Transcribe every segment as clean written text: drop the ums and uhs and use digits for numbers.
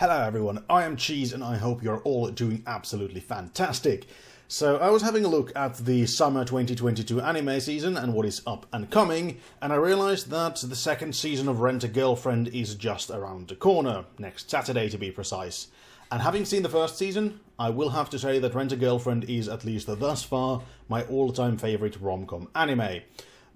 Hello everyone, I am Cheese and I hope you're all doing absolutely fantastic. So I was having a look at the summer 2022 anime season and what is up and coming, and I realised that the second season of Rent-A-Girlfriend is just around the corner, next Saturday to be precise. And having seen the first season, I will have to say that Rent-A-Girlfriend is, at least thus far, my all-time favourite rom-com anime.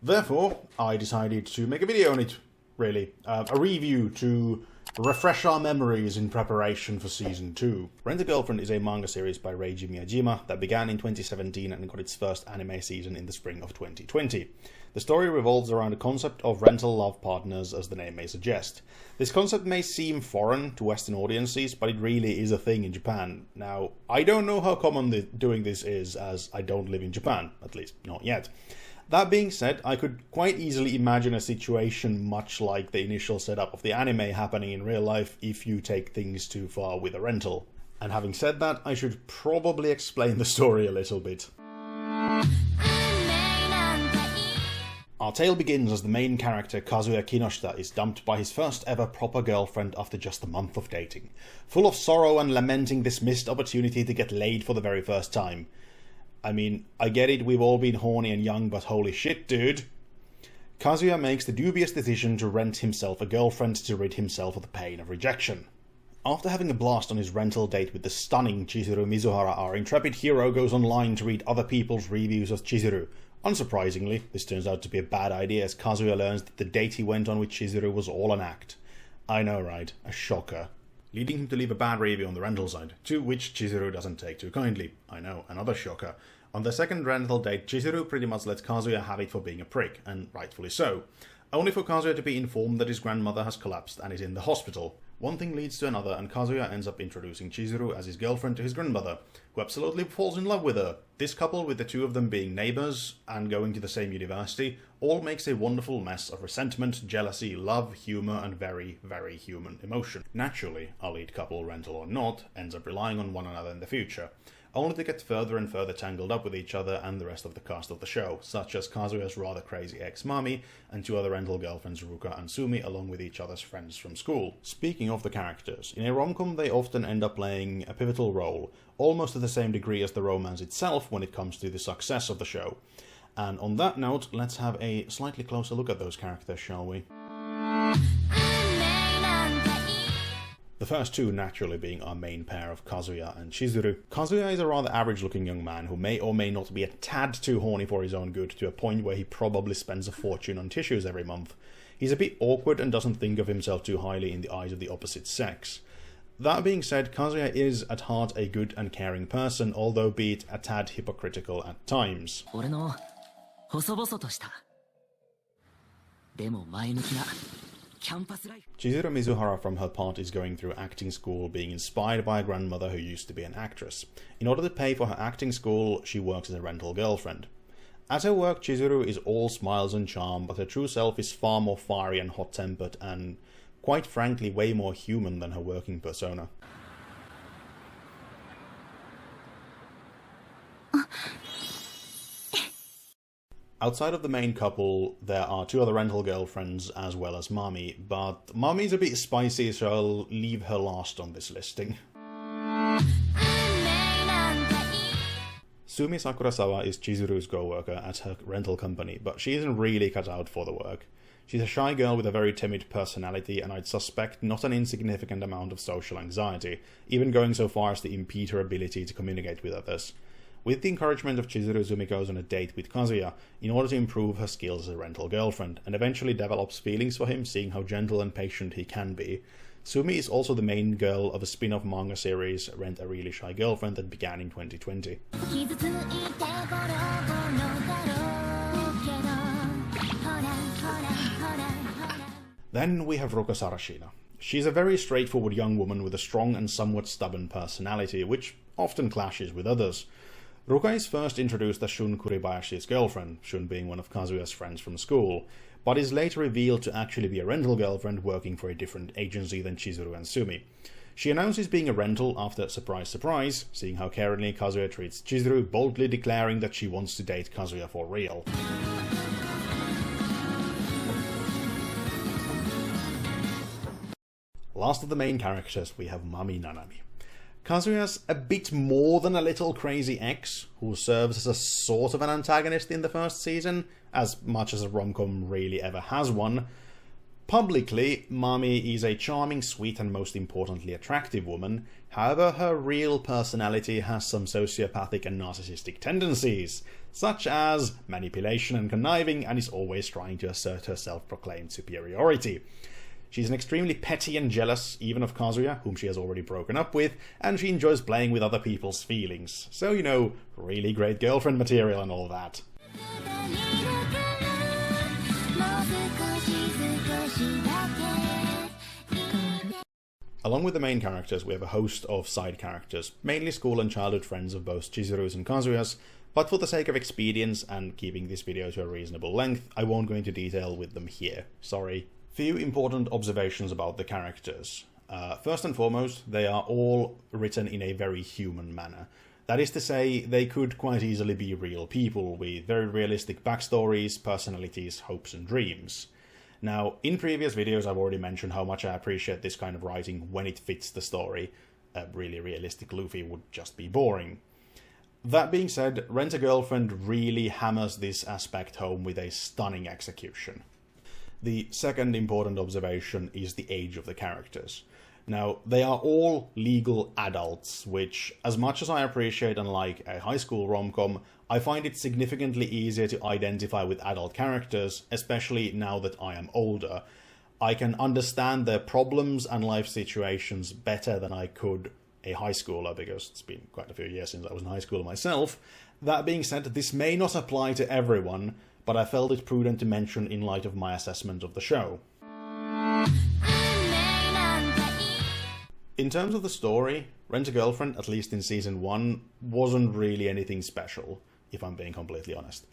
Therefore, I decided to make a video on it, really. A review to refresh our memories in preparation for Season 2. Rent-A-Girlfriend is a manga series by Reiji Miyajima that began in 2017 and got its first anime season in the spring of 2020. The story revolves around the concept of rental love partners, as the name may suggest. This concept may seem foreign to Western audiences, but it really is a thing in Japan. Now, I don't know how common doing this is, as I don't live in Japan, at least not yet. That being said, I could quite easily imagine a situation much like the initial setup of the anime happening in real life if you take things too far with a rental. And having said that, I should probably explain the story a little bit. Our tale begins as the main character, Kazuya Kinoshita, is dumped by his first ever proper girlfriend after just a month of dating. Full of sorrow and lamenting this missed opportunity to get laid for the very first time. I mean, I get it, we've all been horny and young, but holy shit, dude. Kazuya makes the dubious decision to rent himself a girlfriend to rid himself of the pain of rejection. After having a blast on his rental date with the stunning Chizuru Mizuhara, our intrepid hero goes online to read other people's reviews of Chizuru. Unsurprisingly, this turns out to be a bad idea as Kazuya learns that the date he went on with Chizuru was all an act. I know, right? A shocker. Leading him to leave a bad review on the rental side, to which Chizuru doesn't take too kindly. I know, another shocker. On the second rental date, Chizuru pretty much lets Kazuya have it for being a prick, and rightfully so. Only for Kazuya to be informed that his grandmother has collapsed and is in the hospital. One thing leads to another, and Kazuya ends up introducing Chizuru as his girlfriend to his grandmother, who absolutely falls in love with her. This couple, with the two of them being neighbours and going to the same university, all makes a wonderful mess of resentment, jealousy, love, humour, and very, very human emotion. Naturally, our lead couple, rental or not, ends up relying on one another in the future, only to get further and further tangled up with each other and the rest of the cast of the show, such as Kazuya's rather crazy ex-Mami and two other rental girlfriends, Ruka and Sumi, along with each other's friends from school. Speaking of the characters, in a rom-com they often end up playing a pivotal role, almost to the same degree as the romance itself when it comes to the success of the show. And on that note, let's have a slightly closer look at those characters, shall we? The first two naturally being our main pair of Kazuya and Chizuru. Kazuya is a rather average-looking young man who may or may not be a tad too horny for his own good, to a point where he probably spends a fortune on tissues every month. He's a bit awkward and doesn't think of himself too highly in the eyes of the opposite sex. That being said, Kazuya is at heart a good and caring person, although be it a tad hypocritical at times. Chizuru Mizuhara, from her part, is going through acting school, being inspired by a grandmother who used to be an actress. In order to pay for her acting school, she works as a rental girlfriend. At her work, Chizuru is all smiles and charm, but her true self is far more fiery and hot-tempered and, quite frankly, way more human than her working persona. Outside of the main couple, there are two other rental girlfriends as well as Mami, but Mami's a bit spicy, so I'll leave her last on this listing. Sumi Sakurasawa is Chizuru's co-worker at her rental company, but she isn't really cut out for the work. She's a shy girl with a very timid personality, and I'd suspect not an insignificant amount of social anxiety, even going so far as to impede her ability to communicate with others. With the encouragement of Chizuru, Sumi goes on a date with Kazuya in order to improve her skills as a rental girlfriend, and eventually develops feelings for him, seeing how gentle and patient he can be. Sumi is also the main girl of a spin-off manga series, Rent a Really Shy Girlfriend, that began in 2020. Then we have Ruka Sarashina. She's a very straightforward young woman with a strong and somewhat stubborn personality, which often clashes with others. Ruka is first introduced as Shun Kuribayashi's girlfriend, Shun being one of Kazuya's friends from school, but is later revealed to actually be a rental girlfriend working for a different agency than Chizuru and Sumi. She announces being a rental after, surprise surprise, seeing how caringly Kazuya treats Chizuru, boldly declaring that she wants to date Kazuya for real. Last of the main characters, we have Mami Nanami. Kazuya's a bit more than a little crazy ex, who serves as a sort of an antagonist in the first season, as much as a rom-com really ever has one. Publicly, Mami is a charming, sweet, and most importantly attractive woman. However, her real personality has some sociopathic and narcissistic tendencies, such as manipulation and conniving, and is always trying to assert her self-proclaimed superiority. She's an extremely petty and jealous, even of Kazuya, whom she has already broken up with, and she enjoys playing with other people's feelings. So, you know, really great girlfriend material and all that. Along with the main characters, we have a host of side characters, mainly school and childhood friends of both Chizuru's and Kazuya's, but for the sake of expedience and keeping this video to a reasonable length, I won't go into detail with them here. Sorry. Few important observations about the characters. First and foremost, they are all written in a very human manner. That is to say, they could quite easily be real people with very realistic backstories, personalities, hopes and dreams. Now, in previous videos I've already mentioned how much I appreciate this kind of writing when it fits the story. A really realistic Luffy would just be boring. That being said, Rent-A-Girlfriend really hammers this aspect home with a stunning execution. The second important observation is the age of the characters. Now, they are all legal adults, which, as much as I appreciate and like a high school rom-com, I find it significantly easier to identify with adult characters, especially now that I am older. I can understand their problems and life situations better than I could a high schooler, because it's been quite a few years since I was in high school myself. That being said, this may not apply to everyone, but I felt it prudent to mention in light of my assessment of the show. In terms of the story, Rent-A-Girlfriend, at least in season 1, wasn't really anything special, if I'm being completely honest.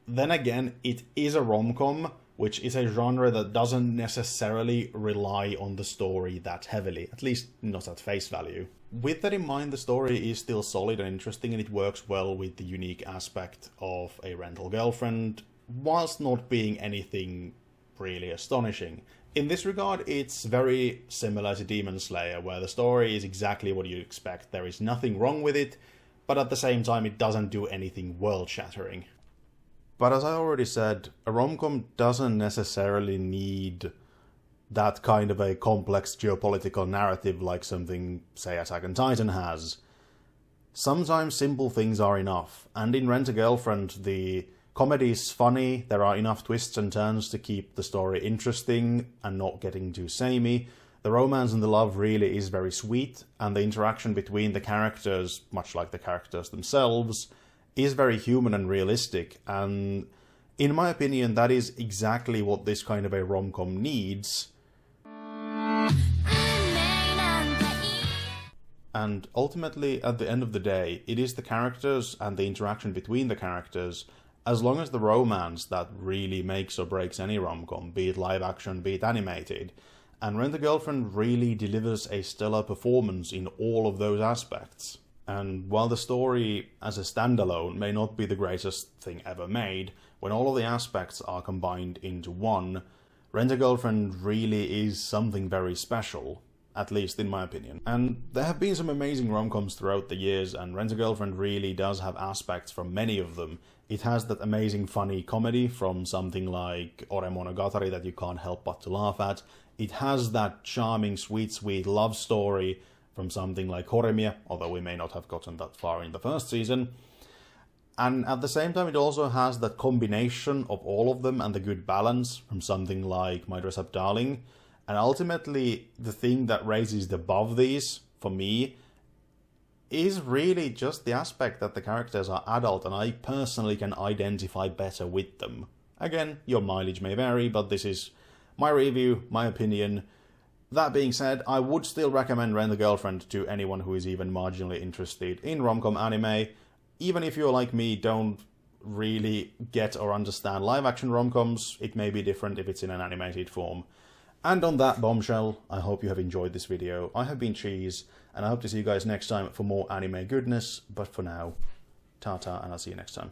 Then again, it is a rom-com, which is a genre that doesn't necessarily rely on the story that heavily, at least not at face value. With that in mind, the story is still solid and interesting, and it works well with the unique aspect of a rental girlfriend, whilst not being anything really astonishing. In this regard, it's very similar to Demon Slayer, where the story is exactly what you'd expect. There is nothing wrong with it, but at the same time it doesn't do anything world-shattering. But as I already said, a rom-com doesn't necessarily need that kind of a complex geopolitical narrative like something, say, Attack on Titan has. Sometimes simple things are enough, and in Rent-A-Girlfriend, the comedy is funny, there are enough twists and turns to keep the story interesting and not getting too samey. The romance and the love really is very sweet, and the interaction between the characters, much like the characters themselves, is very human and realistic, and in my opinion that is exactly what this kind of a rom-com needs. And ultimately, at the end of the day, it is the characters and the interaction between the characters, as long as the romance, that really makes or breaks any rom-com, be it live action, be it animated. And Rent-A-Girlfriend really delivers a stellar performance in all of those aspects. And while the story as a standalone may not be the greatest thing ever made, when all of the aspects are combined into one, Rent-A-Girlfriend really is something very special, at least in my opinion. And there have been some amazing rom-coms throughout the years, and Rent-A-Girlfriend really does have aspects from many of them. It has that amazing funny comedy from something like Ore Monogatari that you can't help but to laugh at. It has that charming, sweet love story from something like Horimiya, although we may not have gotten that far in the first season. And at the same time, it also has that combination of all of them and the good balance from something like My Dress Up Darling. And ultimately, the thing that raises the above these, for me, is really just the aspect that the characters are adult, and I personally can identify better with them. Again, your mileage may vary, but this is my review, my opinion. That being said, I would still recommend Rent-A-Girlfriend to anyone who is even marginally interested in rom-com anime. Even if you're like me, don't really get or understand live-action rom-coms, it may be different if it's in an animated form. And on that bombshell, I hope you have enjoyed this video. I have been Cheese, and I hope to see you guys next time for more anime goodness, but for now, ta-ta, and I'll see you next time.